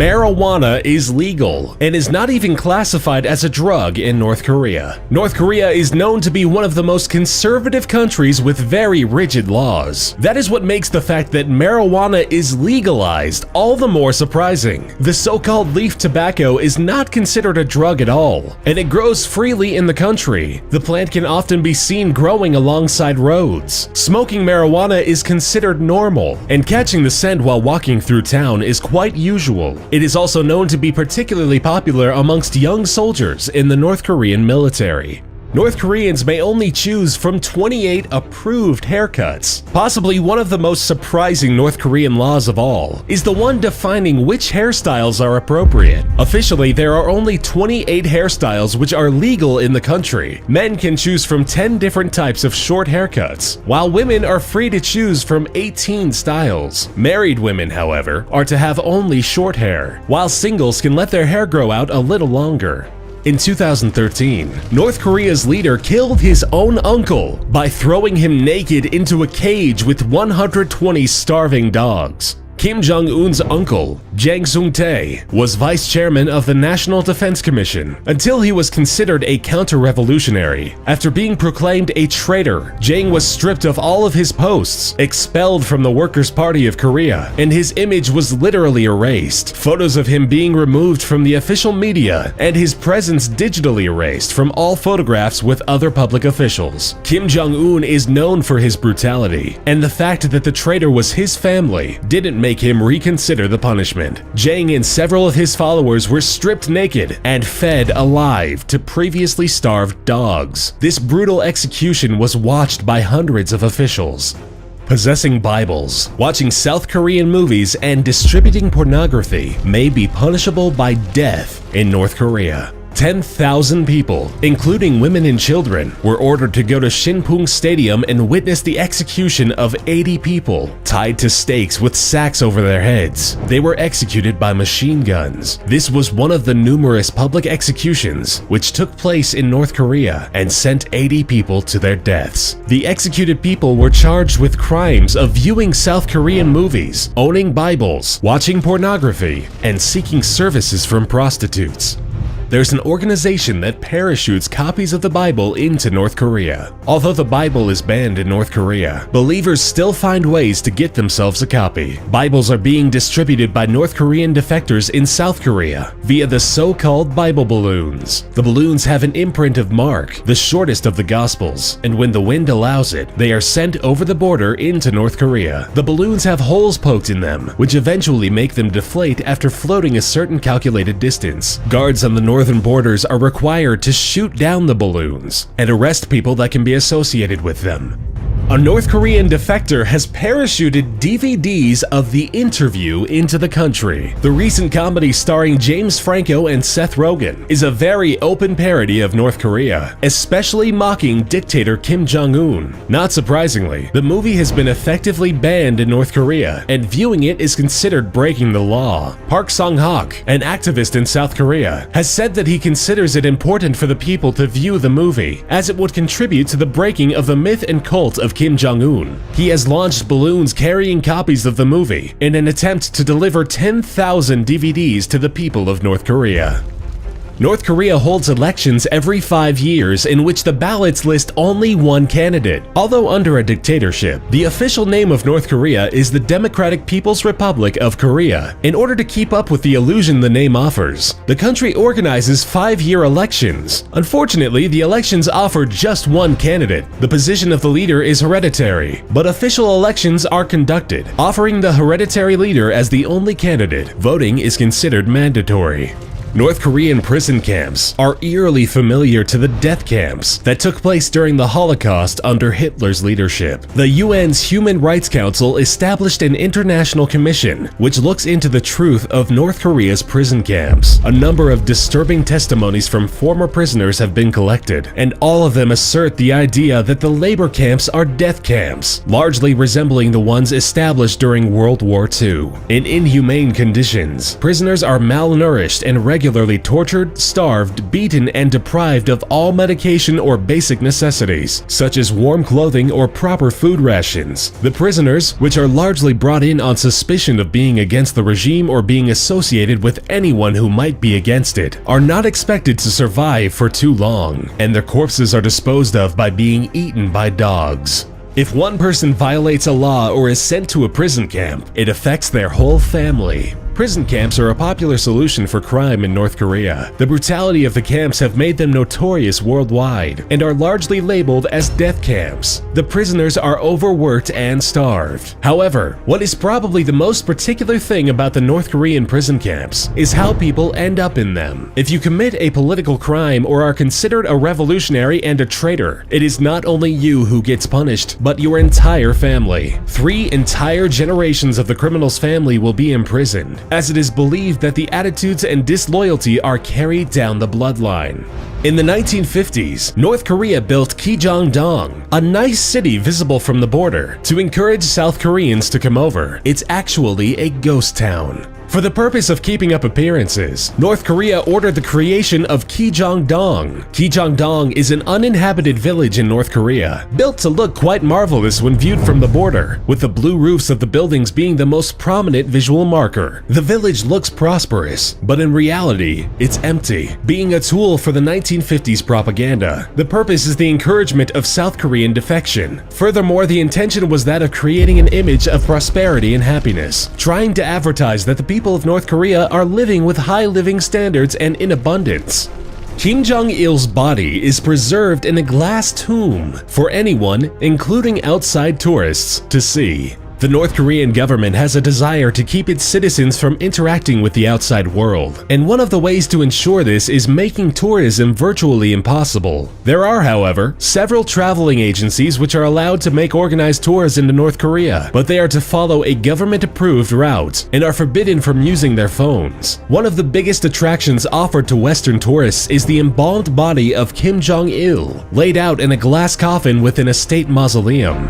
marijuana is legal and is not even classified as a drug in North Korea. North Korea is known to be one of the most conservative countries with very rigid laws. That is what makes the fact that marijuana is legalized all the more surprising. The so-called leaf tobacco is not considered a drug at all, and it grows freely in the country. The plant can often be seen growing alongside roads. Smoking marijuana is considered normal, and catching the scent while walking through town is quite usual. It is also known to be particularly popular amongst young soldiers in the North Korean military. North Koreans may only choose from 28 approved haircuts. Possibly one of the most surprising North Korean laws of all is the one defining which hairstyles are appropriate. Officially, there are only 28 hairstyles which are legal in the country. Men can choose from 10 different types of short haircuts, while women are free to choose from 18 styles. Married women, however, are to have only short hair, while singles can let their hair grow out a little longer. In 2013, North Korea's leader killed his own uncle by throwing him naked into a cage with 120 starving dogs. Kim Jong-un's uncle, Jang Sung-tae, was vice chairman of the National Defense Commission until he was considered a counter-revolutionary. After being proclaimed a traitor, Jang was stripped of all of his posts, expelled from the Workers' Party of Korea, and his image was literally erased. Photos of him being removed from the official media and his presence digitally erased from all photographs with other public officials. Kim Jong-un is known for his brutality, and the fact that the traitor was his family didn't make him reconsider the punishment. Jang and several of his followers were stripped naked and fed alive to previously starved dogs. This brutal execution was watched by hundreds of officials. Possessing Bibles, watching South Korean movies, and distributing pornography may be punishable by death in North Korea. 10,000 people, including women and children, were ordered to go to Shinpung Stadium and witness the execution of 80 people, tied to stakes with sacks over their heads. They were executed by machine guns. This was one of the numerous public executions which took place in North Korea and sent 80 people to their deaths. The executed people were charged with crimes of viewing South Korean movies, owning Bibles, watching pornography, and seeking services from prostitutes. There's an organization that parachutes copies of the Bible into North Korea. Although the Bible is banned in North Korea, believers still find ways to get themselves a copy. Bibles are being distributed by North Korean defectors in South Korea via the so-called Bible balloons. The balloons have an imprint of Mark, the shortest of the Gospels, and when the wind allows it, they are sent over the border into North Korea. The balloons have holes poked in them, which eventually make them deflate after floating a certain calculated distance. Guards on the northern borders are required to shoot down the balloons and arrest people that can be associated with them. A North Korean defector has parachuted DVDs of The Interview into the country. The recent comedy starring James Franco and Seth Rogen is a very open parody of North Korea, especially mocking dictator Kim Jong-un. Not surprisingly, the movie has been effectively banned in North Korea, and viewing it is considered breaking the law. Park Sung-hak, an activist in South Korea, has said that he considers it important for the people to view the movie, as it would contribute to the breaking of the myth and cult of Kim Jong-un. He has launched balloons carrying copies of the movie in an attempt to deliver 10,000 DVDs to the people of North Korea. North Korea holds elections every 5 years in which the ballots list only one candidate. Although under a dictatorship, the official name of North Korea is the Democratic People's Republic of Korea. In order to keep up with the illusion the name offers, the country organizes 5-year elections. Unfortunately, the elections offer just one candidate. The position of the leader is hereditary, but official elections are conducted, offering the hereditary leader as the only candidate. Voting is considered mandatory. North Korean prison camps are eerily familiar to the death camps that took place during the Holocaust under Hitler's leadership. The UN's Human Rights Council established an international commission which looks into the truth of North Korea's prison camps. A number of disturbing testimonies from former prisoners have been collected, and all of them assert the idea that the labor camps are death camps, largely resembling the ones established during World War II. In inhumane conditions, prisoners are malnourished and regularly regularly tortured, starved, beaten, and deprived of all medication or basic necessities, such as warm clothing or proper food rations. The prisoners, which are largely brought in on suspicion of being against the regime or being associated with anyone who might be against it, are not expected to survive for too long, and their corpses are disposed of by being eaten by dogs. If one person violates a law or is sent to a prison camp, it affects their whole family. Prison camps are a popular solution for crime in North Korea. The brutality of the camps have made them notorious worldwide and are largely labeled as death camps. The prisoners are overworked and starved. However, what is probably the most particular thing about the North Korean prison camps is how people end up in them. If you commit a political crime or are considered a revolutionary and a traitor, it is not only you who gets punished, but your entire family. 3 entire generations of the criminal's family will be imprisoned, as it is believed that the attitudes and disloyalty are carried down the bloodline. In the 1950s, North Korea built Kijang-dong, a nice city visible from the border, to encourage South Koreans to come over. It's actually a ghost town. For the purpose of keeping up appearances, North Korea ordered the creation of Kijang-dong. Kijang-dong is an uninhabited village in North Korea, built to look quite marvelous when viewed from the border, with the blue roofs of the buildings being the most prominent visual marker. The village looks prosperous, but in reality, it's empty, being a tool for the 1950s propaganda. The purpose is the encouragement of South Korean defection. Furthermore, the intention was that of creating an image of prosperity and happiness, trying to advertise that the people of North Korea are living with high living standards and in abundance. Kim Jong-il's body is preserved in a glass tomb for anyone, including outside tourists, to see. The North Korean government has a desire to keep its citizens from interacting with the outside world, and one of the ways to ensure this is making tourism virtually impossible. There are, however, several traveling agencies which are allowed to make organized tours into North Korea, but they are to follow a government-approved route and are forbidden from using their phones. One of the biggest attractions offered to Western tourists is the embalmed body of Kim Jong-il, laid out in a glass coffin within a state mausoleum.